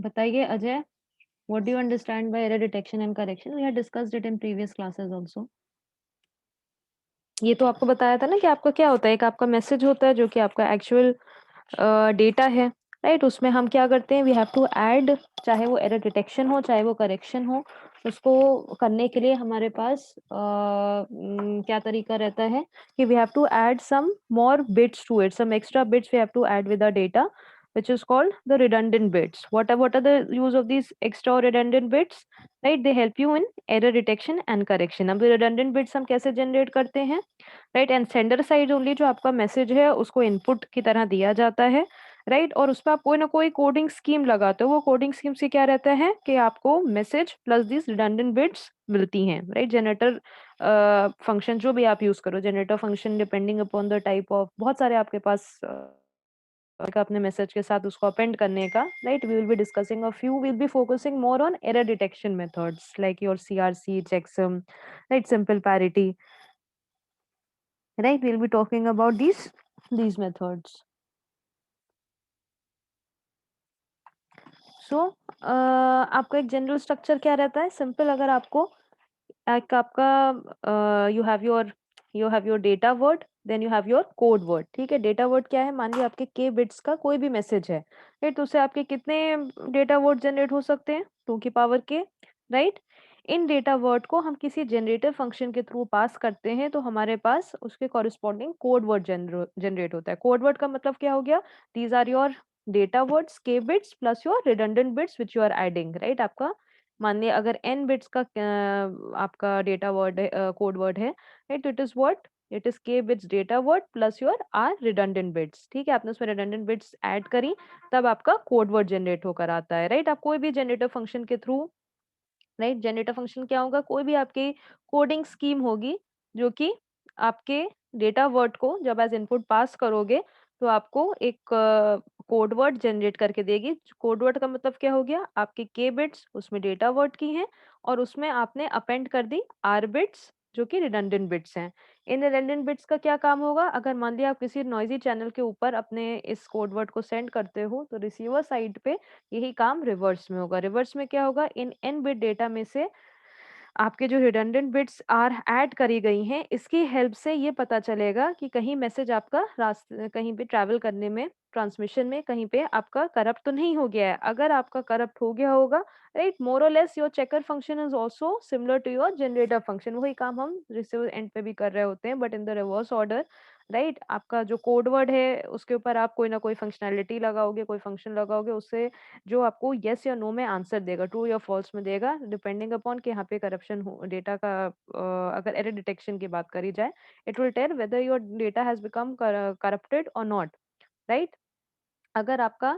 बताइए Ajay, what do you understand by error detection and correction? We had discussed it in previous classes also. ये तो आपको बताया था ना कि आपका क्या होता है, एक आपका मैसेज होता है जो कि आपका एक्चुअल डेटा है, राइट? उसमें हम क्या करते हैं, वी हैव टू ऐड, चाहे वो एरर डिटेक्शन हो, चाहे वो करेक्शन हो, उसको करने के लिए हमारे पास क्या तरीका रहता है कि we have to add some more bits to it, some extra bits we have to add with the data, which is called the redundant bits. What are the use of these extra redundant bits? Right, they help you in error detection and correction. अब redundant bits हम कैसे generate करते हैं? Right, and sender side only जो आपका message है उसको input की तरह दिया जाता है, राइट, और उसमें आप कोई ना कोई कोडिंग स्कीम लगाते हो। वो कोडिंग स्कीम से क्या रहता है कि आपको message plus this redundant bits मिलती हैं, राइट? जनरेटर फंक्शन जो भी आप यूज करो, generator function depending upon the type of, बहुत सारे आपके पास अपने मैसेज के साथ उसको अपेंड करने का, right? We will be discussing a few, will be focusing more on error detection methods like your CRC, checksum, right, simple parity, right? We'll be talking about these methods. So आपका एक general structure क्या रहता है? Simple, अगर आपको एक आपका you have your data word, then you have your code word, ठीक है? डेटा वर्ड क्या है? मान लीजिए आपके के बिट्स का कोई भी मैसेज है, राइट? तो उससे आपके कितने डेटा वर्ड जनरेट हो सकते हैं? 2 की पावर के, राइट? इन डेटा वर्ड को हम किसी जनरेटर फंक्शन के थ्रू पास करते हैं तो हमारे पास उसके कॉरेस्पॉन्डिंग कोड वर्ड जनरेट होता है। कोड वर्ड का मतलब क्या हो गया? These are your data words, k bits plus your redundant bits which you are adding, right? आपका मानिए अगर n बिट्स का आपका डेटा वर्ड है, कोड वर्ड है, राइट? तो it is what? It is k bits data word plus your r redundant bits, ठीक है? आपने उसमें रिडंडेंट बिट्स ऐड करी, तब आपका कोड वर्ड जनरेट होकर आता है, राइट? आप कोई भी जनरेटर फंक्शन के थ्रू, राइट, जनरेटर फंक्शन क्या होगा? कोई भी आपकी कोडिंग स्कीम होगी जो कि आपके डेटा वर्ड को जब एज इनपुट पास करोगे तो आपको एक कोड वर्ड जनरेट करके देगी। कोड वर्ड का मतलब क्या हो गया? आपके के बिट्स उसमें डेटा वर्ड की हैं और उसमें आपने अपेंड कर दी आर बिट्स जो कि रिडंडेंट बिट्स हैं। इन रिडंडेंट बिट्स का क्या काम होगा? अगर मान लिया आप किसी नॉइजी चैनल के ऊपर अपने इस कोड वर्ड को सेंड करते हो तो रिसीवर साइड पे यही काम रिवर्स में होगा। रिवर्स में क्या होगा? इन एन बिट डेटा में से आपके जो रिडंडेंट बिट्स आर ऐड करी गई हैं, इसकी हेल्प से ये पता चलेगा कि कहीं मैसेज आपका रास्ते कहीं पे ट्रैवल करने में, ट्रांसमिशन में कहीं पे आपका करप्ट तो नहीं हो गया है। अगर आपका करप्ट हो गया होगा, right, more or less your checker function is also similar to your generator function. वही काम हम रिसीवर एंड पे भी कर रहे होते हैं but in the reverse order, right? आपका जो कोड वर्ड है उसके ऊपर आप कोई ना कोई फंक्शनैलिटी लगाओगे, कोई फंक्शन लगाओगे, उससे जो आपको येस या नो में आंसर देगा, ट्रू या फॉल्स में देगा, डिपेंडिंग अपॉन कि यहाँ पे करप्शन हो डेटा का। अगर एरर डिटेक्शन की बात करी जाए, it will tell whether your data has become corrupted or not, right? अगर आपका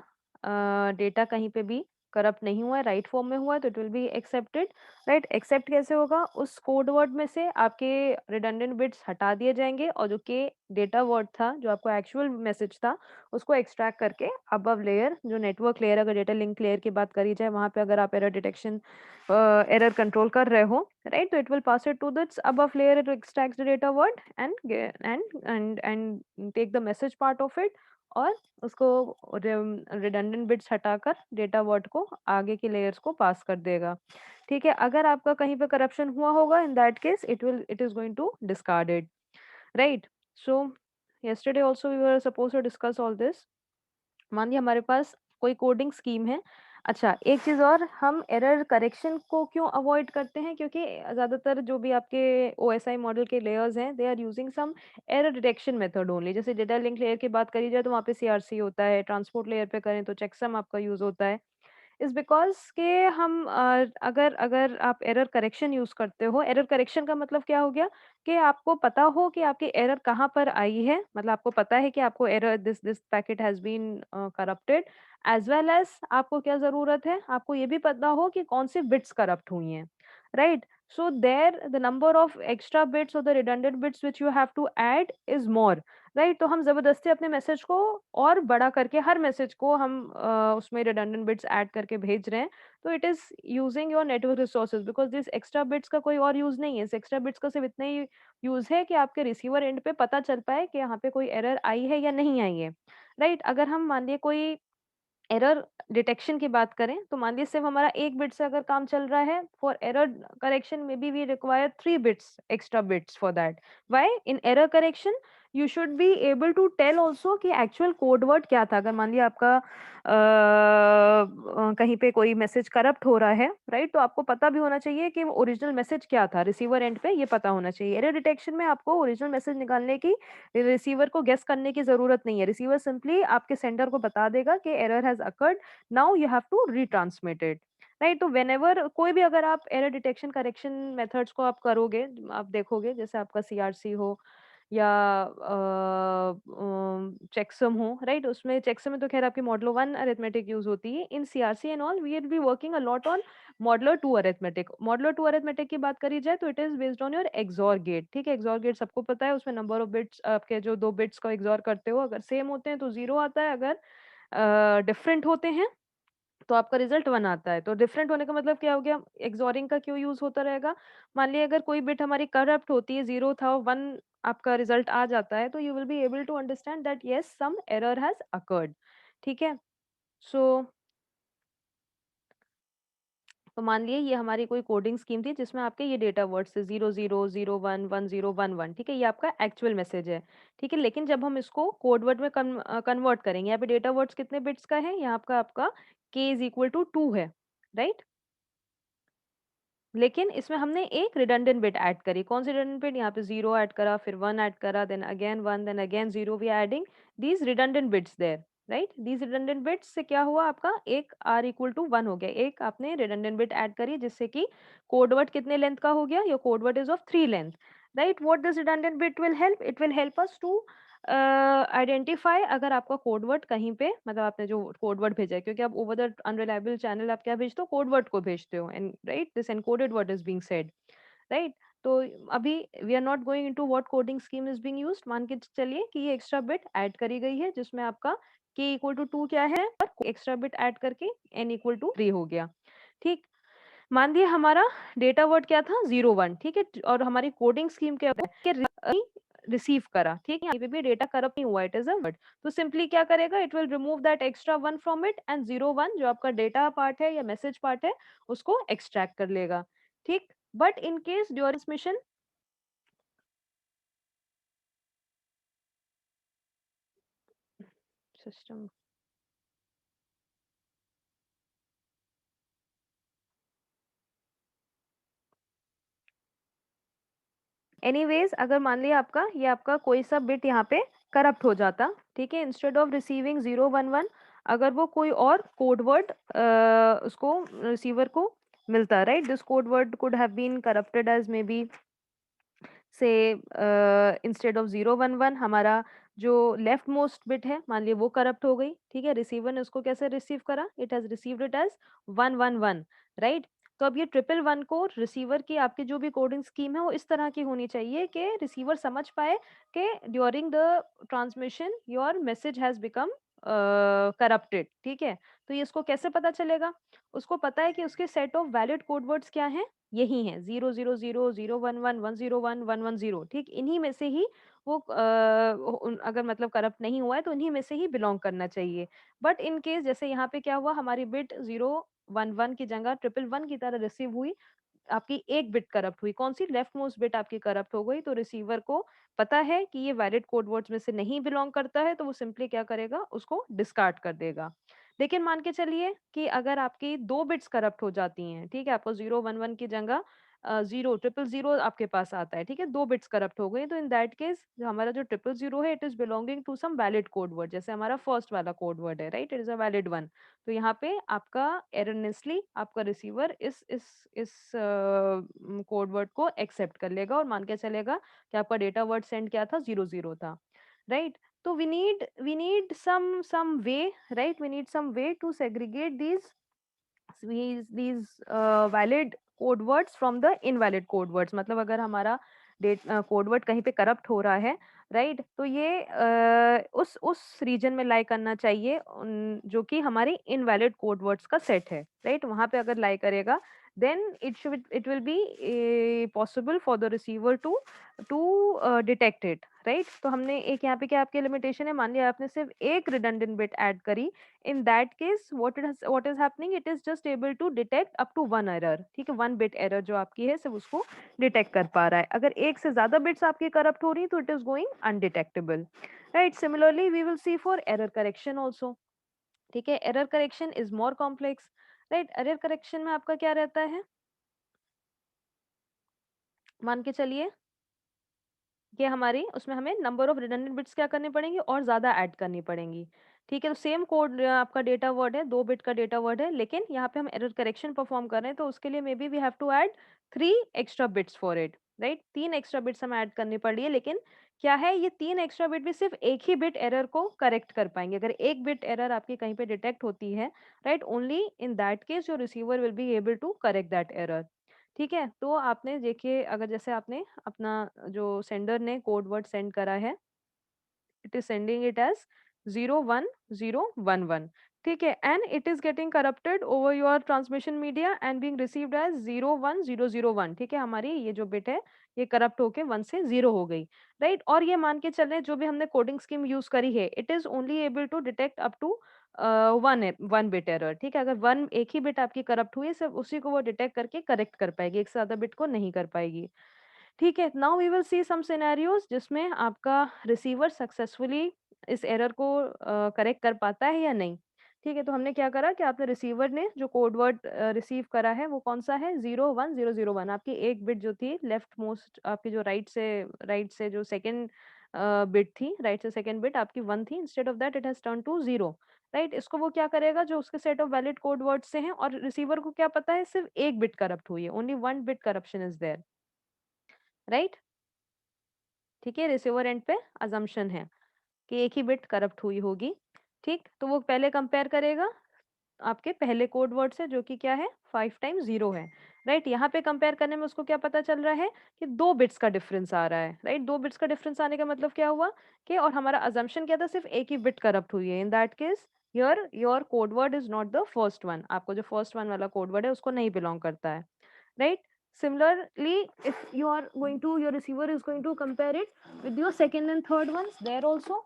डेटा कहीं पे भी करप्ट नहीं हुआ है, राइट फॉर्म में हुआ है, तो it will be accepted, right? Accept कैसे होगा? उस कोड वर्ड में से आपके रिडंडेंट बिट्स हटा दिए जाएंगे और जो कि डेटा वर्ड था, जो आपको एक्चुअल मैसेज था, उसको एक्सट्रैक्ट करके अबव लेयर, जो नेटवर्क लेयर, अगर डेटा लिंक लेयर की बात करी जाए, वहां पे अगर आप एरर डिटेक्शन, एरर कंट्रोल कर रहे हो, राइट, तो it will pass it to this above layer, it extracts the data word and take the message part of it और उसको रिडंडेंट बिट्स हटाकर डेटा वर्ड को आगे की लेयर्स को पास कर देगा, ठीक है? अगर आपका कहीं पे करप्शन हुआ होगा, in that case it is going to discard it, right? So yesterday also we were supposed to discuss all this। मान लिया हमारे पास कोई कोडिंग स्कीम है। अच्छा, एक चीज और, हम एरर करेक्शन को क्यों अवॉइड करते हैं? क्योंकि ज्यादातर जो भी आपके ओएसआई मॉडल के लेयर्स हैं, they are using some error detection method only. जैसे डेटा लिंक लेयर की बात करी जाए तो वहाँ पे सीआरसी होता है, ट्रांसपोर्ट लेयर पे करें तो चेकसम आपका यूज होता है। इज बिकॉज के हम अगर अगर आप एरर करेक्शन यूज करते हो, एरर करेक्शन का मतलब क्या हो गया कि आपको पता हो कि आपकी एरर कहाँ पर आई है, मतलब आपको पता है कि आपको error this this packet has been corrupted, as well as आपको क्या जरूरत है, आपको ये भी पता हो कि कौन सी बिट्स करप्ट हुई हैं, right? So there the number of extra bits or the redundant bits which you have to add is more, right? तो हम जबरदस्ती अपने मैसेज को और बड़ा करके, हर मैसेज को हम उसमें रिडंडेंट बिट्स ऐड करके भेज रहे हैं, तो it is using your network resources, because this extra bits का कोई और यूज नहीं है। इस एक्स्ट्रा बिट्स का सिर्फ इतना ही यूज है कि आपके रिसीवर एंड पे पता चल पाए कि यहाँ पे कोई एरर आई है या नहीं आई है, राइट? अगर हम मान लिए कोई एरर डिटेक्शन की बात करें तो मान लीजिए सिर्फ हमारा 1 बिट से अगर काम चल रहा है, for error correction may be we require 3 bits, extra bits for that. Why? In error correction you should be able to tell also कि एक्चुअल कोड वर्ड क्या था। अगर मान लिया आपका कहीं पे कोई मैसेज करप्ट हो रहा है, राइट? तो आपको पता भी होना चाहिए कि वो ओरिजिनल मैसेज क्या था, रिसीवर एंड पे ये पता होना चाहिए। एरर डिटेक्शन में आपको ओरिजिनल मैसेज निकालने की, रिसीवर को गेस करने की ज़रूरत नहीं है। रिसीवर सिंपली आपके सेंडर को बता देगा कि error has occurred, now you have to retransmit it, right? तो व्हेनेवर कोई भी अगर आप एरर डिटेक्शन करेक्शन मेथड्स को आप करोगे, आप देखोगे जैसे आपका सीआरसी हो या चेकसम हो, राइट? उसमें चेकसम में तो खैर आपकी मॉडुलो 1 अरिथमेटिक यूज़ होती है। In CRC and all we will be working a lot on modulo 2 arithmetic. Modulo 2 arithmetic की बात करी जाए तो it is based on your XOR gate, ठीक है? एक्सओर गेट सबको पता है, उसमें नंबर ऑफ बिट्स आपके जो 2 बिट्स को एक्सओर करते हो, अगर सेम होते हैं तो 0 आता है, अगर डिफरेंट होते हैं तो आपका रिजल्ट 1 आता है। तो डिफरेंट होने का मतलब क्या हो गया? एक्सओरिंग का क्यों यूज़ होता रहेगा? मान लिया अगर कोई बिट हमारी करप्ट होती है, 0 था, 1 आपका रिजल्ट आ जाता है, तो you will be able to understand that yes some error has occurred, ठीक है? सो तो मान लिए ये हमारी कोई कोडिंग स्कीम थी जिसमें आपके ये डेटा वर्ड्स थे 00, 01, 10, 11, ठीक है? ये आपका एक्चुअल मैसेज है, ठीक है? लेकिन जब हम इसको कोड वर्ड में कन्वर्ट करेंगे, यहाँ पे डेटा वर्ड्स कितने बिट्स का है? यहाँ आपका आपका k इज़ इक्वल टू 2 है, राइट? लेकिन इसमें हमने एक रिडंडेंट बिट ऐड करी। कौन-सी रिडंडेंट बिट? यहाँ पे 0 ऐड करा, फिर 1 ऐड करा, then again 1, then again 0 we are adding these redundant bits there, right? These redundant bits से क्या हुआ आपका एक r इक्वल टू 1 हो गया। एक आपने रिडंडेंट बिट ऐड करी जिससे कि कोड वर्ड कितने लेंथ का हो गया? Your code word is of 3 length, right? What this redundant bit will help? It will help us to identify अगर आपका कोड वर्ड कहीं पे मतलब आपने जो कोड वर्ड भेजा है, क्योंकि आप ओवर द अनरिलायबल चैनल आप क्या भेजते हो? कोड वर्ड को भेजते हो, and right this encoded word is being said, right? तो अभी we are not going into what coding scheme is being used. मान के चलिए कि ये एक्स्ट्रा बिट ऐड करी गई है जिसमें आपका k इक्वल टू 2 क्या है, और एक्स्ट्रा बिट ऐड करके n इक्वल टू 3 हो गया, ठीक? मान लिया हमारा डेटा वर्ड क्या था? 01, ठीक है? और हमारी कोडिंग स्कीम क्या है कि रिसीव करा, ठीक है? यहाँ पे भी डेटा करप्ट नहीं हुआ, इट इज अ वर्ड। तो सिंपली क्या करेगा? It will remove that extra 1 from it and 01 जो आपका डेटा पार्ट है या मैसेज पार्ट है उसको एक्सट्रैक्ट कर लेगा, ठीक? But in case during transmission system anyways अगर मान लिया आपका ये आपका कोई सा बिट यहाँ पे करप्ट हो जाता, ठीक है? इंस्टेड ऑफ रिसीविंग 011 अगर वो कोई और कोड वर्ड उसको रिसीवर को मिलता, right? This code word could have been corrupted as may be से इंस्टेड ऑफ 011 हमारा जो लेफ्ट मोस्ट बिट है मान लिया वो करप्ट हो गई, ठीक है? रिसीवर ने उसको कैसे रिसीव करा? It has received it as 111, right? तो अब ये ट्रिपल वन को रिसीवर की आपकी जो भी कोडिंग स्कीम है वो इस तरह की होनी चाहिए कि रिसीवर समझ पाए कि during the transmission your message has become corrupted, ठीक है? तो ये इसको कैसे पता चलेगा? उसको पता है कि उसके set of valid code words क्या हैं? यही हैं 000, 011, 101, 110, ठीक? इन्हीं में से ही वो अगर मतलब करप्ट नहीं हुआ है तो इन्हीं में से ही बिलॉन्ग करना चाहिए। बट इन केस जैसे यहाँ पे क्या हुआ हमारी बिट 011 की जगह 111 की तरह रिसीव हुई, आपकी एक बिट करप्ट हुई। कौन-सी? लेफ्ट मोस्ट बिट आपकी करप्ट हो गई, तो रिसीवर को पता है कि ये वैलिड कोड वर्ड्स में से नहीं बिलॉन्ग करता है, तो वो सिंपली क्या करेगा? उसको डिस्कार्ड कर देगा। लेकिन मान के चलिए कि अगर आपकी 2 बिट्स करप्ट हो जाती हैं, ठीक है? आपको 011 की जगह 000 आपके पास आता है, ठीक है? 2 बिट्स करप्ट हो गई, तो इन दैट केस जो हमारा जो 000 है, it is belonging to some valid code word, जैसे हमारा फर्स्ट वाला कोड वर्ड है, right? It is a valid one. तो यहाँ पे आपका एररनेसली आपका रिसीवर इस कोड वर्ड को एक्सेप्ट कर लेगा और मान के चलेगा कि आपका डेटा वर्ड सेंड क्या था? 00 था, राइट? तो we need some way, right? We need some way to segregate these valid code words from the invalid code words। मतलब अगर हमारा कोड वर्ड कहीं पे करप्ट हो रहा है, राइट? तो ये उस रीजन में लाई करना चाहिए जो कि हमारी इनवैलिड कोड वर्ड्स का सेट है, राइट? वहां पे अगर लाई करेगा then it will be possible for the receiver to detect it, right? तो हमने एक यहाँ पे क्या आपके लिमिटेशन है, मान लिया आपने सिर्फ एक redundant bit ऐड करी, in that case what is happening, it is just able to detect up to one error, ठीक है, one bit error जो आपकी है सिर्फ उसको डिटेक्ट कर पा रहा है। अगर एक से ज्यादा बिट्स आपकी करप्ट हो रही है तो it is going undetectable, right? Similarly we will see for error correction also, ठीक है? Error correction is more complex, right? Error correction में आपका क्या रहता है, मान के चलिए कि हमारी उसमें हमें नंबर ऑफ रिडंडेंट बिट्स क्या करनी पड़ेंगी और ज्यादा ऐड करनी पड़ेंगी, ठीक है? तो सेम कोड आपका डेटा वर्ड है, 2 बिट का डेटा वर्ड है, लेकिन यहाँ पे हम एरर करेक्शन परफॉर्म कर रहे हैं तो उसके लिए may be we have to add 3 extra bits for it, right? 3 extra bits हमें ऐड करनी पड़ रही है, लेकिन क्या है, ये 3 एक्स्ट्रा बिट भी सिर्फ एक ही बिट एरर को करेक्ट कर पाएंगे। अगर एक बिट एरर आपकी कहीं पे डिटेक्ट होती है, right, only in that case your receiver will be able to correct that error, ठीक है? तो आपने देखिए, अगर जैसे आपने अपना जो सेंडर ने कोड वर्ड सेंड करा है, it is sending it as 01011, ठीक है, and it is getting corrupted over your transmission media and being received as 01001, ठीक है? हमारी ये जो बिट है ये करप्ट होके 1 से 0 हो गई, राइट? और ये मान के चलें जो भी हमने कोडिंग स्कीम यूज करी है, it is only able to detect up to one bit error, ठीक है? अगर वन एक ही बिट आपकी करप्ट हुई है, सिर्फ उसी को वो डिटेक्ट करके करेक्ट कर पाएगी, एक से ज्यादा बिट को नहीं कर पाएगी, ठीक है? Now we will see some scenarios जिसमें आपका रिसीवर सक्सेसफुली इस एरर को करेक्ट कर पाता है या नहीं, ठीक है? तो हमने क्या करा कि आपने रिसीवर ने जो कोड वर्ड रिसीव करा है वो कौन सा है, 01001, आपकी एक बिट जो थी लेफ्ट मोस्ट, आपकी जो राइट से जो सेकंड बिट थी, राइट से सेकंड बिट आपकी 1 थी, instead of that it has turn to 0, right? इसको वो क्या करेगा, जो उसके set of valid code word से हैं, और रिसीवर को क्या पता है, सिर्फ एक बिट करप्ट हुई है, only one bit corruption is there, right? ठीक है, रिसीवर एंड पे अजम्पशन है कि एक ही बिट करप्ट हुई होगी, ठीक? तो वो पहले कंपेयर करेगा आपके पहले कोड वर्ड से जो कि क्या है, 5 टाइम्स 0 है, राइट? यहाँ पे कंपेयर करने में उसको क्या पता चल रहा है कि 2 बिट्स का डिफरेंस आ रहा है, राइट? 2 बिट्स का डिफरेंस आने का मतलब क्या हुआ कि, और हमारा अजम्पशन क्या था, सिर्फ एक ही बिट करप्ट हुई है, इन that case your code word is not the first one, आपको जो फर्स्ट वन वाला कोड वर्ड है उसको नहीं बिलोंग करता है, right? Similarly, if your receiver is going to compare it with your second and third ones, there also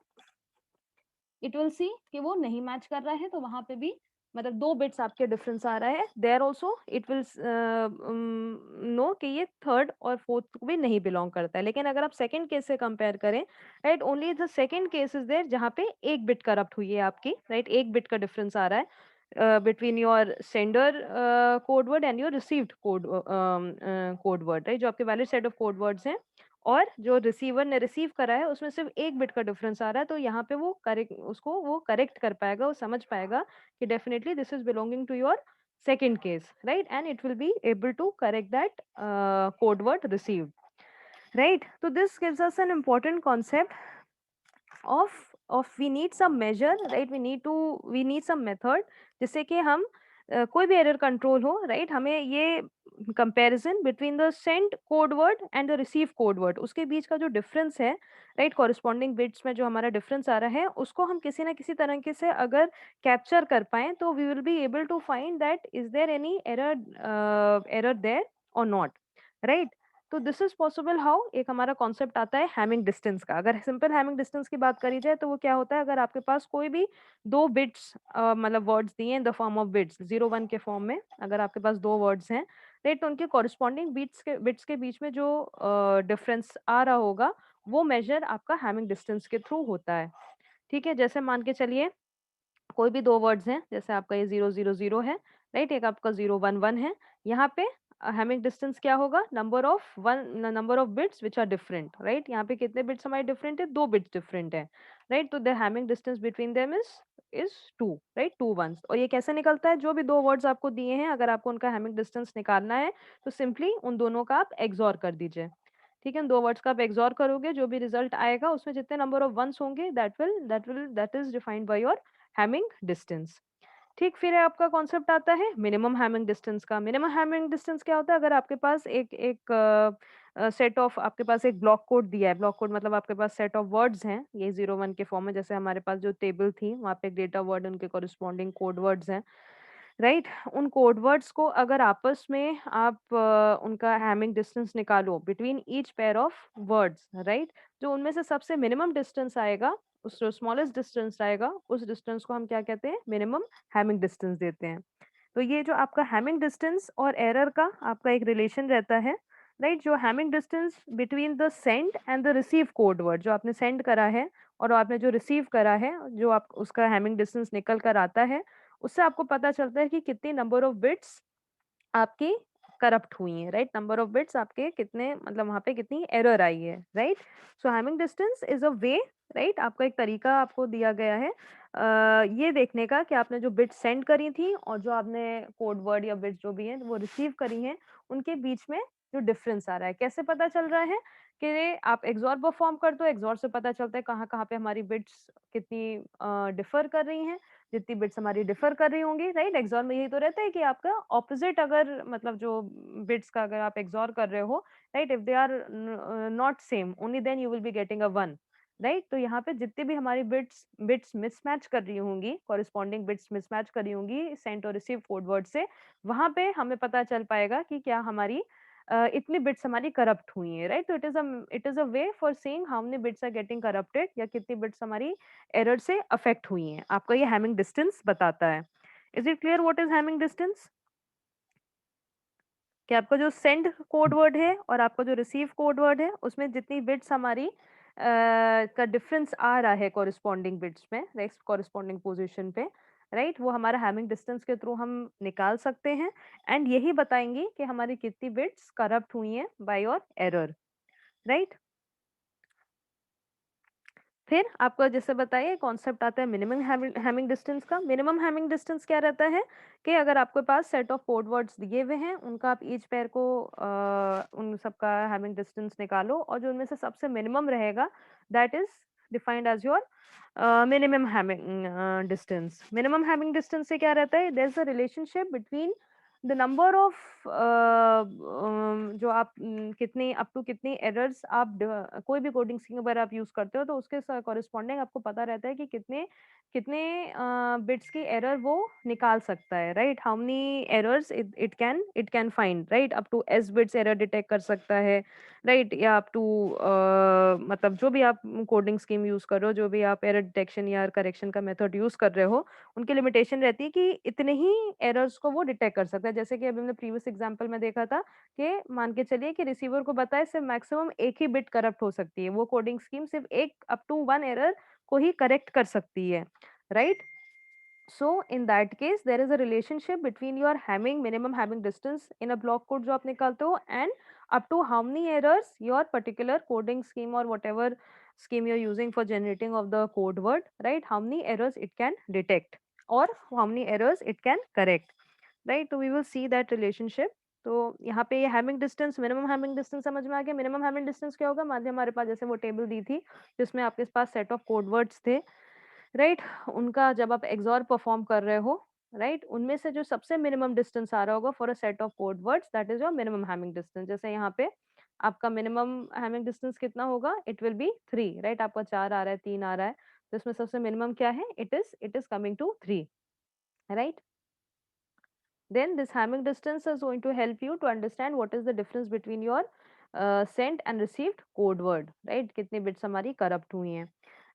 it will see कि वो नहीं मैच कर रहा है, तो वहां पे भी मतलब 2 बिट्स आपके डिफरेंस आ रहा है, there also it will know कि ये थर्ड और फोर्थ को भी नहीं बिलोंग करता है। लेकिन अगर आप सेकंड केस से कंपेयर करें, right, only the second case is there जहाँ पे एक बिट करप्ट हुई है आपकी, राइट? एक बिट का डिफरेंस आ रहा है between your sender code word and your received code word, right? जो आपके valid set of code words हैं और जो रिसीवर ने रिसीव करा है उसमें सिर्फ एक बिट का डिफरेंस आ रहा है, तो यहाँ पे वो करेक्ट, उसको वो करेक्ट कर पाएगा, वो समझ पाएगा कि definitely this is belonging to your second case, right? And it will be able to correct that code word received, right? तो this gives us an important concept of we need some measure, right? We need some method जिससे कि हम कोई भी error control हो, right? हमें ये comparison between the send code word and the receive code word, उसके बीच का जो डिफरेंस है, राइट, कॉरेस्पॉन्डिंग बिट्स में जो हमारा डिफरेंस आ रहा है, उसको हम किसी ना किसी तरीके से अगर कैप्चर कर पाएं तो we will be able to find that is there any error there or not, right? तो दिस इज पॉसिबल हाउ, एक हमारा कॉन्सेप्ट आता है हैमिंग डिस्टेंस का। अगर सिंपल हैमिंग डिस्टेंस की बात करी जाए तो वो क्या होता है, अगर आपके पास कोई भी 2 बिट्स मतलब वर्ड्स दिए in the form of bits 0 1 के फॉर्म में, अगर आपके पास 2 वर्ड्स हैं, राइट, तो उनके कॉरेस्पॉन्डिंग बिट्स के बीच में जो डिफरेंस आ रहा होगा वो मेजर आपका हैमिंग डिस्टेंस के थ्रू होता है, ठीक है? जैसे मान के चलिए कोई भी 2 वर्ड्स हैं, जैसे आपका ये 000 है, राइट? एक आपका 011 है, यहाँ पे हैमिंग डिस्टेंस क्या होगा, number of bits which are different, right? यहाँ पे कितने बिट्स हमारे डिफरेंट है, 2 बिट्स डिफरेंट है, राइट? तो the Hamming distance between them is 2, right? 2 ones. और ये कैसे निकलता है, जो भी 2 वर्ड्स आपको दिए हैं, अगर आपको उनका हैमिंग डिस्टेंस निकालना है तो सिंपली उन दोनों का आप एक्सॉर कर दीजिए, ठीक है? उन 2 वर्ड्स का आप एक्सॉर करोगे, जो भी रिजल्ट आएगा उसमें जितने नंबर ऑफ वंस होंगे that is defined by your Hamming distance, ठीक? फिर आपका कॉन्सेप्ट आता है मिनिमम हैमिंग डिस्टेंस का। मिनिमम हैमिंग डिस्टेंस क्या होता है, अगर आपके पास एक एक सेट ऑफ, आपके पास एक ब्लॉक कोड दिया है, ब्लॉक कोड मतलब आपके पास सेट ऑफ वर्ड्स हैं, ये 0 1 के फॉर्म में, जैसे हमारे पास जो टेबल थी वहाँ पे एक डेटा वर्ड उनके कॉरेस्पॉन्डिंग कोड वर्ड्स हैं, राइट? उन कोड वर्ड्स को अगर आपस में आप उनका हैमिंग डिस्टेंस निकालो between each pair of words, right? जो उनमें से सबसे मिनिमम डिस्टेंस आएगा, उस जो स्मॉलेस्ट डिस्टेंस आएगा, उस डिस्टेंस को हम क्या कहते हैं? मिनिमम हैमिंग डिस्टेंस देते हैं। तो ये जो आपका हैमिंग डिस्टेंस और एरर का आपका एक रिलेशन रहता है, राइट? जो Hamming distance between the send and the receive code word, जो आपने सेंड करा है और आपने जो रिसीव करा है, जो आप उसका हैमिंग डिस्टेंस निकल कर आता है, उससे आपको पता चलता है कि कितनी नंबर ऑफ बिट्स आपकी करप्ट हुई हैं, राइट? नंबर ऑफ बिट्स आपके कितने, मतलब वहाँ पे कितनी एरर आई है, right? So Hamming distance is a way, right? आपका एक तरीका आपको दिया गया है ये देखने का कि आपने जो बिट्स सेंड करी थी और जो आपने कोड वर्ड या बिट्स जो भी हैं वो रिसीव करी हैं, उनके बीच में जो डिफरेंस आ रहा है। कैसे पता चल रहा है? कि आप एक्सॉर परफॉर्म करते हो, एक्सॉर से पता चलता है कहाँ-कहाँ पे हमारी बिट्स कितनी डिफर कर रही हैं। जितनी बिट्स हमारी डिफर कर रही होंगी, राइट? एक्सॉर में यही तो रहता है कि आपका ऑपोजिट, अगर मतलब जो बिट्स का अगर आप एक्सॉर कर रहे हो, right? If they are not same, only then you will be getting a 1, right? तो यहाँ पे जितनी भी हमारी बिट्स बिट्स मिसमैच कर रही होंगी, कॉरेस्पॉन्डिंग बिट्स मिसमैच कर रही होंगी सेंट और रिसीव कोड वर्ड से, वहाँ पे हमें पता चल पाएगा कि क्या हमारी इतनी बिट्स हमारी करप्ट हुई हैं, राइट? तो it is a way for seeing how many bits are getting corrupted, या कितनी बिट्स हमारी एरर से अफेक्ट हुई हैं। आपका ये हैमिंग डिस्टेंस बताता है। Is it clear what is Hamming distance? कि आपका जो सेंड कोड वर्ड है और आपका जो रिसीव कोड वर्ड है, उसमें जितनी बिट्स हमारी का डिफरेंस आ रहा है कॉरेस्पॉन्डिंग बिट्स में, राइट? कॉरेस्पॉन्डिंग पोज़ीशन पे, राइट? वो हमारा हैमिंग डिस्टेंस के थ्रू हम निकाल सकते हैं एंड यही बताएँगी कि हमारी कितनी बिट्स करप्ट हुई हैं बाय योर एरर, राइट? फिर आपको जैसे बताइए कॉन्सेप्ट आता है मिनिमम हैमिंग हैमिंग डिस्टेंस का। मिनिमम हैमिंग डिस्टेंस क्या रहता है कि अगर आपके पास सेट ऑफ कोड वर्ड्स दिए हुए हैं, उनका आप ईच पेयर को उन सबका हैमिंग डिस्टेंस निकालो और जो उनमें से सबसे मिनिमम रहेगा, that is defined as your minimum Hamming distance. Minimum Hamming distance से क्या रहता है? There is a relationship between the number of जो आप कितनी अप टू कितनी एरर्स आप कोई भी कोडिंग स्कीम अगर आप यूज करते हो, तो उसके कॉरेस्पॉन्डिंग आपको पता रहता है कि कितने कितने बिट्स की एरर वो निकाल सकता है, right? How many errors it can find, right? Up to s bits error detect कर सकता है, राइट? या अप टू मतलब जो भी आप कोडिंग स्कीम यूज कर रहे हो, जो भी आप एरर डिटेक्शन या करेक्शन का मेथड यूज कर रहे हो, उनकी लिमिटेशन रहती है कि इतने ही एरर्स को वो डिटेक्ट कर सकता है। जैसे कि अभी हमने प्रीवियस एग्जांपल में देखा था कि मान के चलिए कि रिसीवर को पता है सिर्फ मैक्सिमम एक ही बिट करप्ट हो सकती है। वो कोडिंग स्कीम सिर्फ एक अप टू 1 एरर को ही करेक्ट कर सकती है, right? So in that case there is a relationship between your Hamming minimum Hamming distance in a block code जो आप निकालते हो and up to how many errors your particular coding scheme or whatever scheme you're using for generating of the code word, right? How many errors it can detect or how many errors it can correct, right? So we will see that relationship. तो यहाँ पे ये Hamming distance, minimum Hamming distance समझ में आ गया। Minimum Hamming distance क्या होगा? मान लीजिए हमारे पास जैसे वो टेबल दी थी जिसमें आपके पास सेट ऑफ कोड वर्ड्स थे, राइट? उनका जब आप एक्सॉर परफॉर्म कर रहे हो, राइट? उनमें से जो सबसे मिनिमम डिस्टेंस आ रहा होगा for a set of code words, that is your minimum Hamming distance. जैसे यहाँ पे आपका मिनिमम हैमिंग डिस्टेंस कितना होगा? It will B 3, right? आपका 4 आ रहा है, 3 आ रहा है, तो इसमें सबसे मिनिमम क्या है? It is coming to 3, right? Then this Hamming distance is going to help you to understand what is the difference between your sent and received code word, right? कितनी bits हमारी corrupt हुई हैं,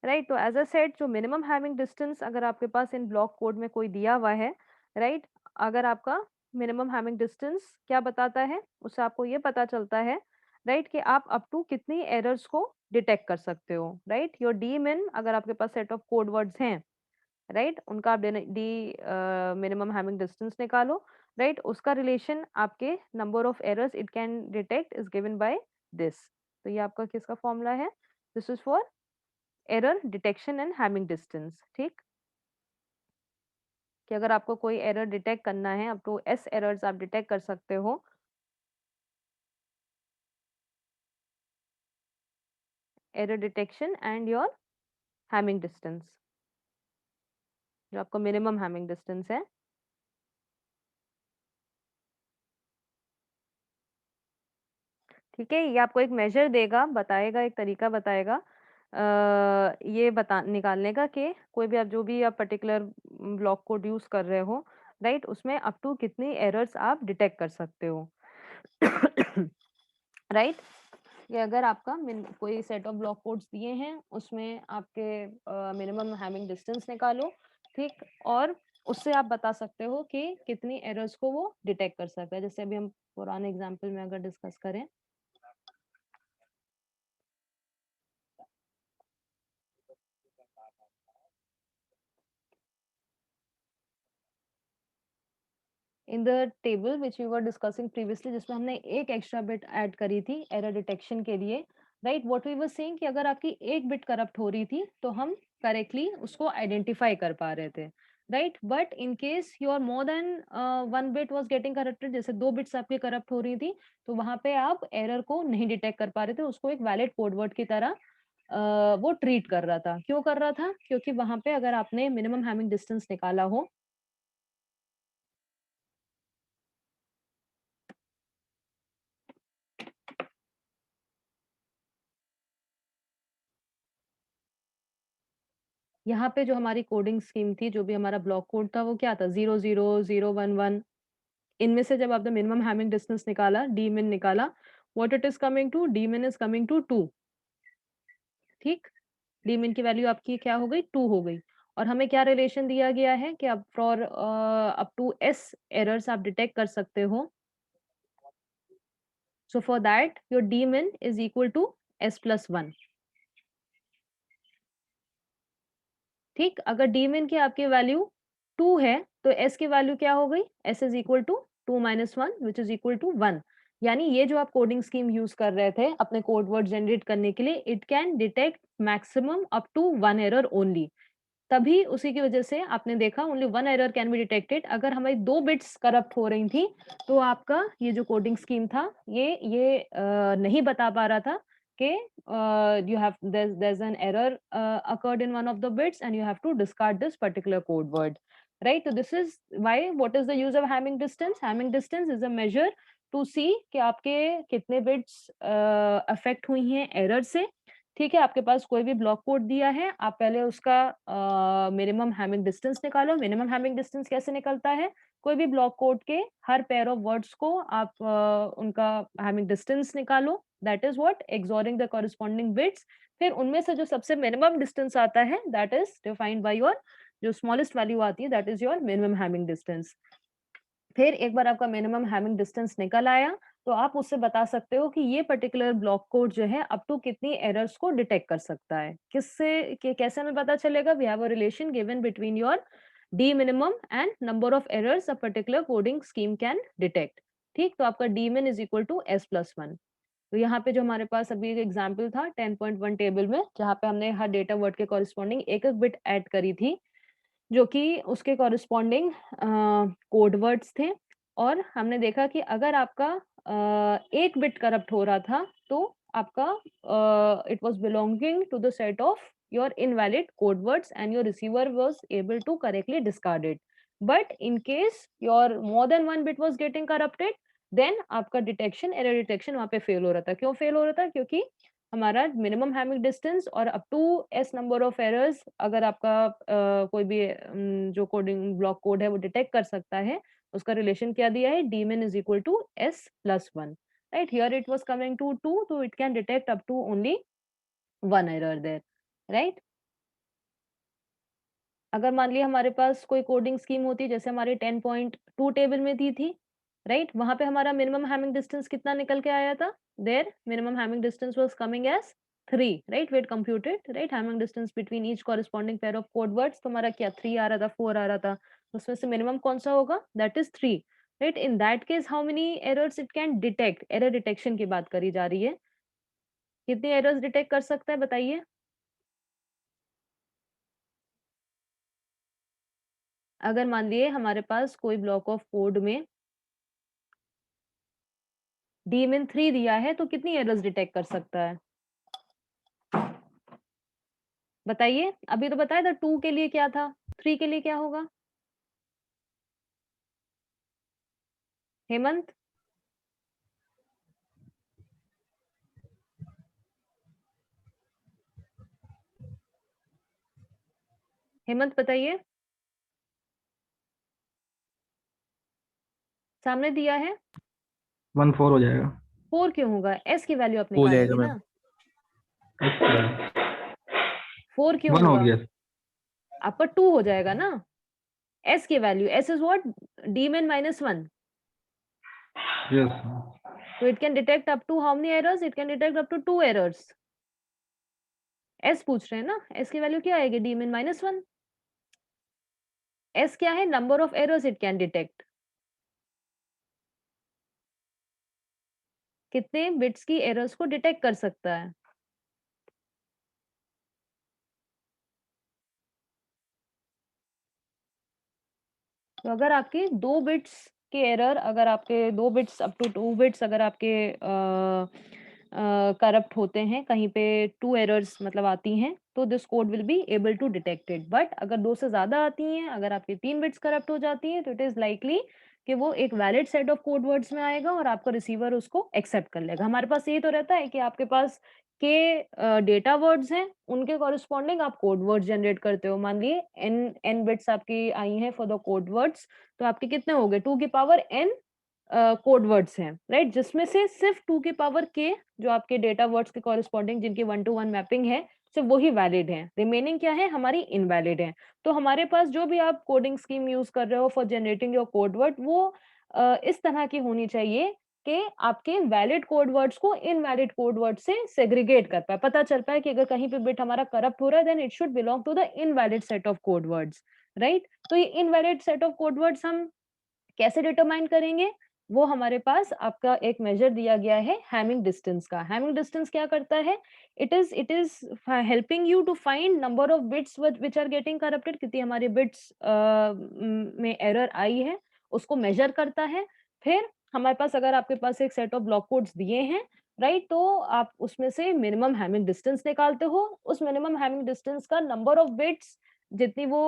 right? तो as I said, जो minimum Hamming distance अगर आपके पास इन block code में कोई दिया हुआ है, right? अगर आपका minimum Hamming distance क्या बताता है? उससे आपको ये पता चलता है, right? कि आप up to कितनी errors को detect कर सकते हो, right? Your D min अगर आपके पास set of code words हैं, राइट? उनका आप मिनिमम हैमिंग डिस्टेंस निकालो, राइट? उसका रिलेशन आपके number of errors it can detect is given by this. तो ये आपका किसका फॉर्मूला है? This is for error detection and Hamming distance, ठीक? कि अगर आपको कोई एरर डिटेक्ट करना है, अप टू एस एरर्स आप डिटेक्ट कर सकते हो, error detection and your Hamming distance, जो आपका मिनिमम हैमिंग डिस्टेंस है। ठीक है, ये आपको एक मेजर देगा, बताएगा, एक तरीका बताएगा ये बता निकालने का कि कोई भी आप जो भी आप पर्टिकुलर ब्लॉक कोड यूज़ कर रहे हो, राइट? उसमें अप टू कितनी एरर्स आप डिटेक्ट कर सकते हो। राइट? कि अगर आपका कोई सेट ऑफ ब्लॉक कोड्स दिए हैं, उसमें आपके मिनिमम हैमिंग डिस्टेंस निकालो, ठीक? और उससे आप बता सकते हो कि कितनी एरर्स को वो डिटेक्ट कर सकता है। जैसे अभी हम पुराने एग्जांपल में अगर डिस्कस करें, in the table which we were discussing previously, जिसमें हमने एक एक्स्ट्रा बिट ऐड करी थी एरर डिटेक्शन के लिए, right? What we were saying कि अगर आपकी एक बिट करप्ट हो रही थी तो हम करेक्टली उसको आइडेंटिफाई कर पा रहे थे, right? But in case your more than one bit was getting corrupted, जैसे दो बिट्स आपकी करप्ट हो रही थी, तो वहां पे आप एरर को नहीं डिटेक्ट कर पा रहे थे, उसको एक वैलिड कोड वर्ड की तरह वो ट्रीट कर रहा था। क्यों कर रहा था? क्योंकि वहां पे अगर आपने मिनिमम हैमिंग डिस्टेंस निकाला हो, यहाँ पे जो हमारी कोडिंग स्कीम थी, जो भी हमारा ब्लॉक कोड था, वो क्या था? 0, 0, 0, 1, 1। इनमें से जब आपने मिनिमम हैमिंग डिस्टेंस निकाला, डीमिन निकाला, what it is coming to? D min is coming to 2, ठीक? डीमिन की वैल्यू आपकी क्या हो गई? 2 हो गई। और हमें क्या रिलेशन दिया गया है कि अब for up to s errors आप डिटेक्ट कर सकते हो। So for that your d min is equal to s plus 1, ठीक? अगर डीमिन की आपकी वैल्यू 2 है, तो एस की वैल्यू क्या हो गई? S is equal to 2 minus 1 which is equal to 1। यानी ये जो आप कोडिंग स्कीम यूज कर रहे थे अपने कोड वर्ड जनरेट करने के लिए, it can detect maximum up to 1 error only. तभी उसी की वजह से आपने देखा only 1 error can be detected. अगर हमारी 2 बिट्स करप्ट हो रही थी, तो आपका ये जो कोडिंग स्कीम था, ये नहीं बता पा रहा था कि you have there's an error occurred in one of the bits and you have to discard this particular code word, right? So this is why, what is the use of Hamming distance? Hamming distance is a measure to see कि आपके कितने bits affect हुई हैं error से, ठीक है? आपके पास कोई भी ब्लॉक कोड दिया है, आप पहले उसका मिनिमम हैमिंग डिस्टेंस निकालो। मिनिमम हैमिंग डिस्टेंस कैसे निकलता है? कोई भी ब्लॉक कोड के हर पेयर ऑफ वर्ड्स को आप उनका हैमिंग डिस्टेंस निकालो, that is what XORing the corresponding bits. फिर उनमें से जो सबसे मिनिमम डिस्टेंस आता है, that is defined by your, जो स्मॉलेस्ट वैल्यू आती है, that is your minimum Hamming distance. फिर एक बार आपका मिनिमम हैमिंग डिस्टेंस निकल आया, तो आप उससे बता सकते हो कि ये पर्टिकुलर ब्लॉक कोड जो है अप टू कितनी एरर्स को डिटेक्ट कर सकता है। किससे कैसे हमें पता चलेगा? We have a relation given between your D minimum and number of errors a particular coding scheme can detect, ठीक? तो आपका d min is equal to s plus 1। तो यहाँ पे जो हमारे पास अभी एक एग्जाम्पल था 10.1 टेबल में, जहाँ पे हमने हर डेटा वर्ड के कॉरेस्पॉन्डिंग एक एक बिट ऐड करी थी, जो कि उसके कॉरेस्पॉन्डिंग कोड वर्ड्स थे। और हमने देखा कि अगर आपका एक बिट करप्ट हो रहा था, तो आपका it was belonging to the set of your invalid code words and your receiver was able to correctly discard it. But in case your more than one bit was getting corrupted, then आपका detection, error detection वहां पे fail हो रहा था। क्यों fail हो रहा था? क्योंकि हमारा मिनिमम हैमिंग डिस्टेंस और up to s number of errors अगर आपका कोई भी जो कोडिंग ब्लॉक कोड है वो डिटेक्ट कर सकता है, उसका रिलेशन क्या दिया है? D min is equal to s plus 1, right? Here it was coming to 2, तो it can detect up to only 1 error there, right? अगर मान लिया हमारे पास कोई कोडिंग स्कीम होती, जैसे हमारे 10.2 टेबल में दी थी, राइट? वहां पे हमारा मिनिमम हैमिंग डिस्टेंस कितना निकल के आया था? There minimum Hamming distance was coming as 3, right? We had computed, right, Hamming distance between each corresponding pair of code words. तो हमारा क्या 3 आ रहा था, 4 आ रहा था, उसमें से मिनिमम कौन सा होगा? That is 3, right? In that case how many errors it can detect? Error detection की बात करी जा रही है, कितनी एरर्स डिटेक्ट कर सकता है बताइए? अगर मान लिए हमारे पास कोई ब्लॉक ऑफ कोड में डीमिन 3 दिया है, तो कितनी एरर्स डिटेक्ट कर सकता है? बताइए। अभी तो बताया था 2 के लिए क्या था, 3 के लिए क्या होगा? हेमंत, हेमंत बताइए। सामने दिया है 1 4 हो जाएगा। 4 क्यों होगा, एस की वैल्यू आप हो जाएगा निकालिए मैम। ना। 4 क्यों 1 हो होगा, गया। आपका 2 हो जाएगा ना। एस की value, S is what, D min -1, yes. so it can detect up to how many errors, it can detect up to 2 errors। S पूछ रहे हैं ना, एस की वैल्यू क्या आएगी, डी min -1। एस क्या है, number of errors it can detect, कितने बिट्स की एरर्स को डिटेक्ट कर सकता है। तो अगर आपके 2 बिट्स के एरर, अगर आपके 2 बिट्स अप टू 2 बिट्स अगर आपके करप्ट होते हैं, कहीं पे 2 एरर्स मतलब आती हैं, तो this code will be able to detect it. But अगर 2 से ज़्यादा आती हैं, अगर आपकी 3 बिट्स करप्ट हो जाती हैं, तो इट इज़ लाइकली कि वो एक valid set of code words में आएगा और आपका रिसीवर उसको एक्सेप्ट कर लेगा। हमारे पास ये तो रहता है कि आपके पास के डेटा वर्ड्स हैं, उनके कॉरेस्पॉन्डिंग आप कोड वर्ड्स जनरेट करते हो। मान लिए n बिट्स आपकी आई हैं फॉर द कोड वर्ड्स, तो आपके कितने हो गए, 2 की पावर n कोड वर्ड्स हैं, राइट? जिसमें से सिर्फ 2 की पावर k जो आपके डेटा वर्ड्स के कॉरेस्पॉन्डिंग जिनकी 1 टू 1 मैपिंग है, सिर्फ वही वैलिड हैं। रिमेनिंग क्या है, हमारी इनवैलिड हैं। तो हमारे पास जो भी आप कोडिंग स्कीम यूज़ कर रहे हो for generating your code word, वो इस तरह की होनी चाहिए कि आपके वैलिड कोड वर्ड्स को इनवैलिड कोड वर्ड से सेग्रीगेट कर पाए। पता चल पाए कि अगर कहीं पे बिट हमारा करप्ट हो रहा है, then it should belong to the invalid set of code words, right? तो ये invalid set of code words हम कैसे डिटरमाइन करेंगे? वो हमारे पास आपका एक मेजर दिया गया है हैमिंग डिस्टेंस का। हैमिंग डिस्टेंस क्या करता है? It is helping you to find number of bits which are getting corrupted, कितनी हमारी बिट्स में एरर आई है, उसको मेजर करता है। फिर हमारे पास, अगर आपके पास एक सेट ऑफ ब्लॉक कोड्स दिए हैं, राइट? तो आप उसमें से मिनिमम हैमिंग डिस्टेंस निकालते हो। उस मिनिमम हैमिंग डिस्टेंस का नंबर ऑफ बिट्स जितनी वो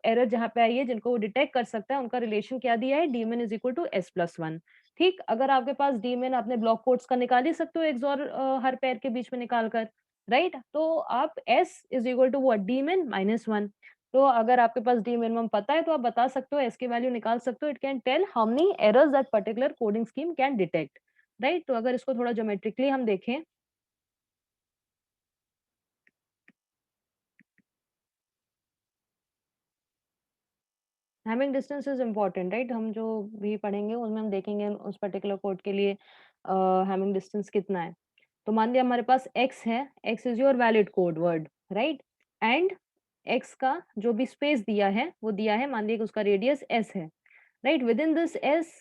एरर जहाँ पे आई है, जिनको वो डिटेक्ट कर सकता है, उनका रिलेशन क्या दिया है, d min is equal to s plus one. ठीक, अगर आपके पास डीमिन, आपने ब्लॉक कोड्स का निकाल ही सकते हो एक्सऑर हर पेयर के बीच में निकाल कर, राइट? तो आप s is equal to what, d min minus one. तो अगर आपके पास डी मिनिमम पता है, तो आप बता सकते हो, एस की वैल्यू निकाल सकते हो। It can tell how many errors that particular coding scheme can detect, right? तो अगर इसको थोड़ा ज्योमेट्रिकली हम देखें, Hamming distance is important, right? हम जो भी पढ़ेंगे उसमें हम देखेंगे उस पर्टिकुलर कोड के लिए हैमिंग डिस्टेंस कितना है। तो मान लिया हमारे पास x है, x is your valid code word, right? And x का जो भी स्पेस दिया है, वो दिया है, मान लिया कि उसका रेडियस s है, right? Within this s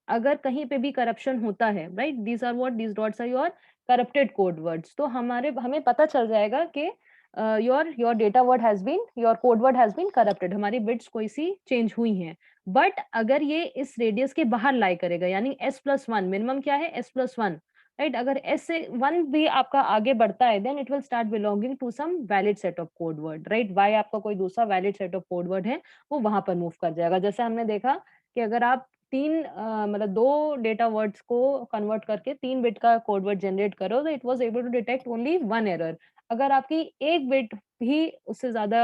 अगर कहीं पे भी करप्शन होता है, right, these are what, these dots are your corrupted code words. तो हमें पता चल जाएगा कि your data word has been, your code word has been corrupted, हमारी बिट्स कोई सी चेंज हुई हैं। बट अगर ये इस रेडियस के बाहर लाई करेगा, यानी s प्लस वन, मिनिमम क्या है, s प्लस वन, राइट? अगर s से 1 भी आपका आगे बढ़ता है, then it will start belonging to some valid set of code word, right? y आपका कोई दूसरा valid set of code word है, वो वहां पर मूव कर जाएगा। जैसे हमने देखा कि अगर आप 3 मतलब 2 डेटा वर्ड्स को कन्वर्ट करके 3 बिट का कोड वर्ड जनरेट करो, तो it was able to detect only 1 error. अगर आपकी 1 बिट भी उससे ज़्यादा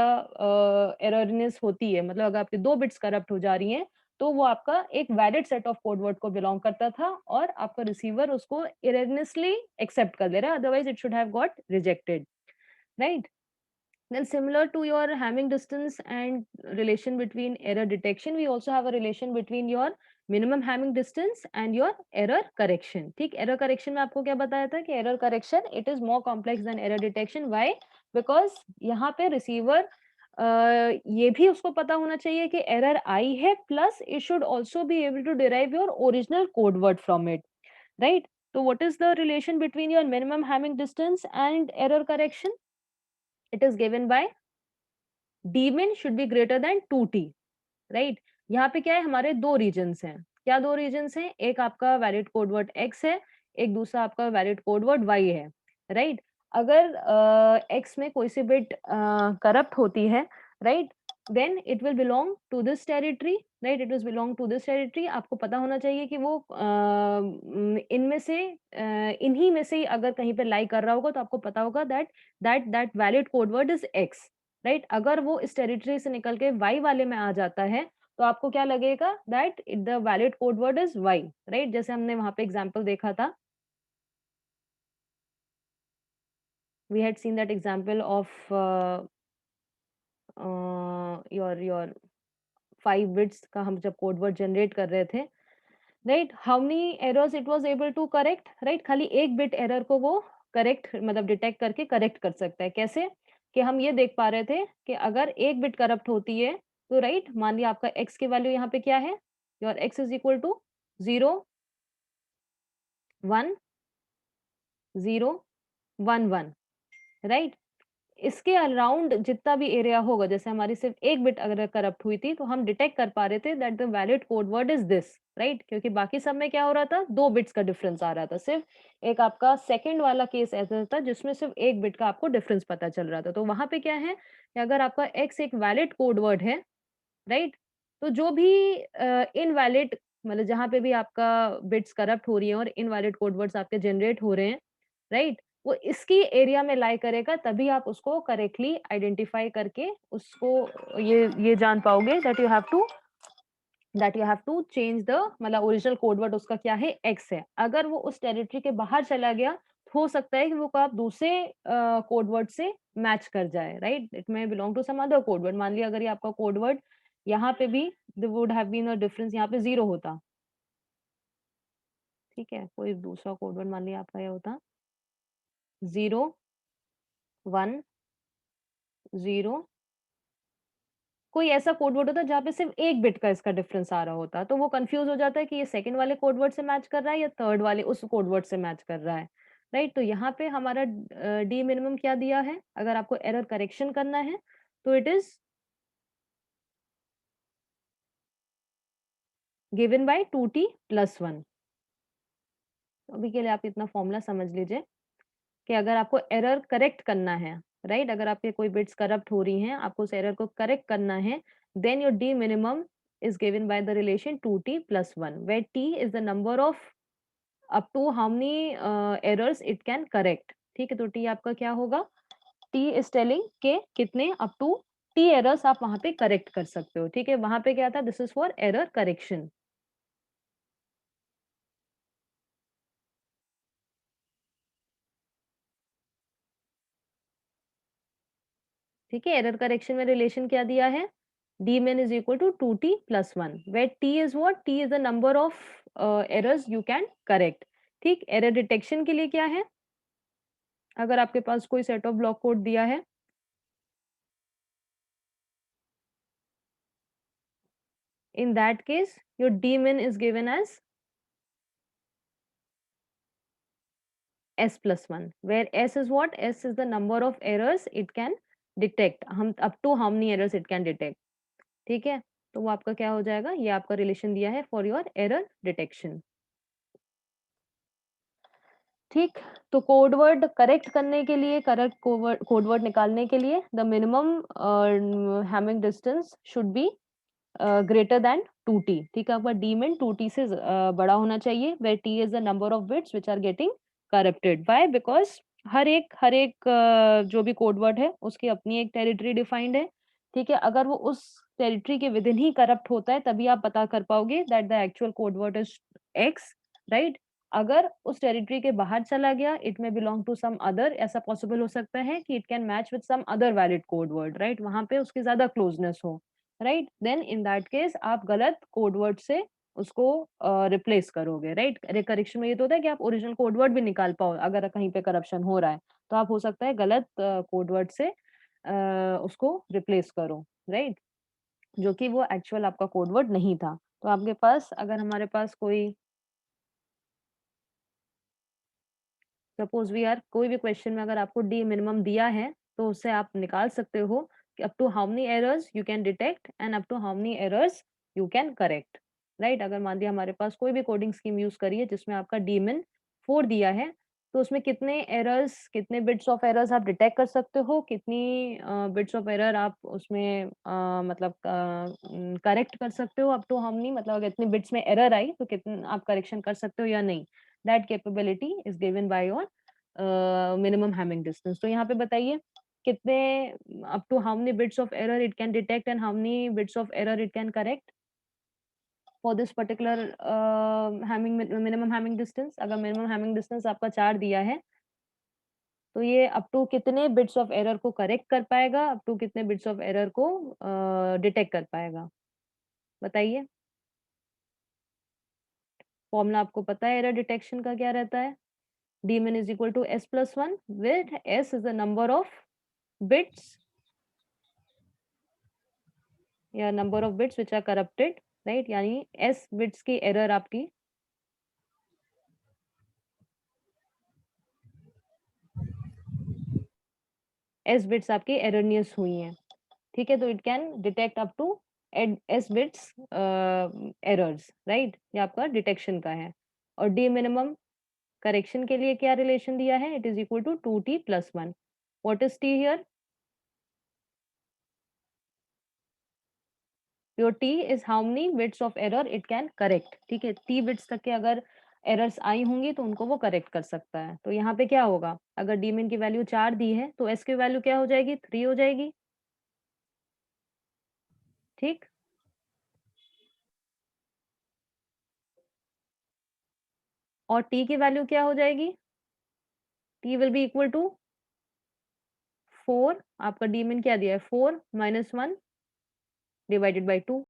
एररनेस होती है, मतलब अगर आपकी 2 बिट्स करप्ट हो जा रही हैं, तो वो आपका एक valid set of code word को बिलॉन्ग करता था और आपका रिसीवर उसको एररनेसली एक्सेप्ट कर ले रहा है, otherwise it should have got rejected, right? Then similar to your Hamming distance and relation between error detection, we also have a relation between your minimum Hamming distance and your error correction. ठीक, error correction में आपको क्या बताया था कि error correction it is more complex than error detection. Why? Because यहाँ पे receiver ये भी उसको पता होना चाहिए कि error आई है, plus it should also be able to derive your original code word from it, right? So what is the relation between your minimum Hamming distance and error correction? It is given by dmin should be greater than 2t, right? यहाँ पे क्या है, हमारे 2 regions हैं। क्या 2 regions हैं? एक आपका वैलिड कोड वर्ड x है, एक दूसरा आपका वैलिड कोड वर्ड y है, राइट? अगर x में कोई सी बिट करप्ट होती है, right, then it will belong to this territory, right? It will belong to this territory. आपको पता होना चाहिए कि वो इनमें से इन्हीं में से ही अगर कहीं पे लाई कर रहा होगा, तो आपको पता होगा that that valid code word is x, right? अगर वो इस टेरिटरी से निकल के y वाले में आ जाता है, तो आपको क्या लगेगा that the valid code word is Y, right? जैसे हमने वहां पे एग्जाम्पल देखा था, we had seen that example of your 5 bits का हम जब कोड वर्ड जनरेट कर रहे थे, right? How many errors it was able to correct, right? खाली एक बिट एरर को वो करेक्ट मतलब डिटेक्ट करके करेक्ट कर सकता है। कैसे? कि हम ये देख पा रहे थे कि अगर एक बिट करप्ट होती है तो राइट, मान लिया आपका x की वैल्यू यहाँ पे क्या है, your x is equal to 0 1 0 1 1, right? इसके अराउंड जितना भी एरिया होगा, जैसे हमारी सिर्फ एक बिट अगर करप्ट हुई थी तो हम डिटेक्ट कर पा रहे थे that the valid code word is this, right? क्योंकि बाकी सब में क्या हो रहा था, 2 बिट्स का डिफरेंस आ रहा था। सिर्फ एक आपका सेकंड वाला केस ऐसा था जिसमें सिर्फ एक बिट का आपको डिफरेंस पता चल रहा था। तो वहां पे क्या है कि अगर आपका एक्स एक वैलिड कोड वर्ड है, राइट? तो जो भी इनवैलिड मतलब जहाँ पे भी आपका बिट्स करप्ट हो रही है और इनवैलिड कोड वर्ड्स आपके जनरेट हो रहे हैं, राइट? वो इसकी एरिया में लाई करेगा, तभी आप उसको करेक्टली आइडेंटिफाई करके उसको ये जान पाओगे that you have to change the मतलब ओरिजिनल कोड वर्ड उसका क्या है, एक्स है। अगर वो उस टेरिटरी के बाहर चला गया, हो सकता है कि वो आप दूसरे कोड वर्ड से मैच कर जाए, right? It may belong to some other code word. मान लिया अगर ये आपका कोड वर्ड यहाँ पे भी would have been a difference, यहाँ पे 0 होता, ठीक है? कोई दूसरा कोड वर्ड मान लिया आपका ये होता 0 1 0, कोई ऐसा कोड वर्ड होता जहाँ पे सिर्फ एक बिट का इसका डिफरेंस आ रहा होता, तो वो कंफ्यूज हो जाता है कि ये सेकंड वाले कोड वर्ड से मैच कर रहा है या थर्ड वाले उस कोड वर्ड से मैच कर रहा है, राइट? तो यहाँ पे हमारा डी मिनिमम क्या दिया है, अगर आपको एरर करेक्शन करना है तो it is given bye 2t plus 1। अभी के लिए आप इतना फॉर्मूला समझ लीजिए कि अगर आपको एरर करेक्ट करना है, राइट? अगर आपके कोई बिट्स करप्ट हो रही हैं, आपको उस एरर को करेक्ट करना है, then your D minimum is given by the relation 2t plus 1, where t is the number of up to how many errors it can correct। ठीक है, तो t आपका क्या होगा, t is telling के कितने up to t errors आप वहां पे करेक्ट कर सकते हो। ठीक है, वहां पे क्या था, this is for error correction. ठीक है, एरर करेक्शन में रिलेशन क्या दिया है, d min is equal to 2t plus 1, where t is what, t is the number of errors you can correct। ठीक, एरर डिटेक्शन के लिए क्या है, अगर आपके पास कोई सेट ऑफ ब्लॉक कोड दिया है, in that case your d min is given as s plus 1, where s is what, s is the number of errors it can detect, हम up to how many errors it can detect। ठीक है, तो वो आपका क्या हो जाएगा, ये आपका रिलेशन दिया है फॉर योर एरर डिटेक्शन। ठीक, तो कोड वर्ड करेक्ट करने के लिए, करेक्ट कोड वर्ड निकालने के लिए the minimum Hamming distance should be greater than 2t। ठीक है, आपका डी मिन 2t से बड़ा होना चाहिए, where t is the number of bits which are getting corrupted. Why? Because हर एक जो भी कोड वर्ड है उसकी अपनी एक टेरिटरी डिफाइंड है। ठीक है, अगर वो उस टेरिटरी के विदिन ही करप्ट होता है तभी आप पता कर पाओगे that the actual code word is x, right? अगर उस टेरिटरी के बाहर चला गया, it may belong to some other, ऐसा पॉसिबल हो सकता है कि it can match with some other valid code word, right? वहां पे उसकी ज्यादा क्लोजनेस हो, right? Then in that case आप गलत कोड वर्ड से उसको रिप्लेस करोगे, राइट? करेक्शन में ये तो होता है कि आप ओरिजिनल कोड वर्ड भी निकाल पाओ, अगर कहीं पे करप्शन हो रहा है तो आप हो सकता है गलत कोड वर्ड से उसको रिप्लेस करो, राइट? जो कि वो एक्चुअल आपका कोड वर्ड नहीं था। तो आपके पास अगर हमारे पास कोई सपोज वी आर कोई भी क्वेश्चन में अगर आपको डी मिनिमम दिया है तो उससे आप निकाल सकते हो कि up to how many errors you can detect and up to how many errors you can correct, right? अगर मान लिया हमारे पास कोई भी कोडिंग स्कीम यूज करी है जिसमें आपका डी मिन 4 दिया है, तो उसमें कितने एरर्स, कितने बिट्स ऑफ एरर्स आप डिटेक्ट कर सकते हो, कितनी बिट्स ऑफ एरर आप उसमें मतलब करेक्ट कर सकते हो, अप टू हाउ मेनी, मतलब अगर इतने बिट्स में एरर आई तो कितने आप करेक्शन कर सकते हो या नहीं, that capability is given by your minimum Hamming distance. तो यहाँ पे बताइए कितने up to how many bits of error it can detect and how many bits of error it can correct. For this particular minimum Hamming distance. अगर minimum Hamming distance आपका 4 दिया है, तो ये अप टू कितने बिट्स ऑफ एरर को correct कर पाएगा, अप टू कितने बिट्स ऑफ एरर को डिटेक्ट कर पाएगा? बताइए। फॉर्मूला आपको पता है एरर डिटेक्शन का क्या रहता है? Dmin is equal to s plus 1, where s is the number of bits या number of bits which are corrupted, right? यानी s bits की error आपकी s bits आपकी erroneous हुई हैं, ठीक है? तो it can detect up to s bits errors, right? ये आपका डिटेक्शन का है। और d minimum करेक्शन के लिए क्या रिलेशन दिया है? It is equal to 2t plus 1. What is t here? Your t is how many bits of error it can correct, ठीक है? t bits तक के अगर एरर्स आई होंगी तो उनको वो करेक्ट कर सकता है। तो यहाँ पे क्या होगा? अगर डीमिन की वैल्यू 4 दी है तो s की वैल्यू क्या हो जाएगी? 3 हो जाएगी, ठीक? और t की वैल्यू क्या हो जाएगी? t will be equal to 4। आपका डीमिन क्या दिया है? 4 - 1 डिवाइडेड बाय 2।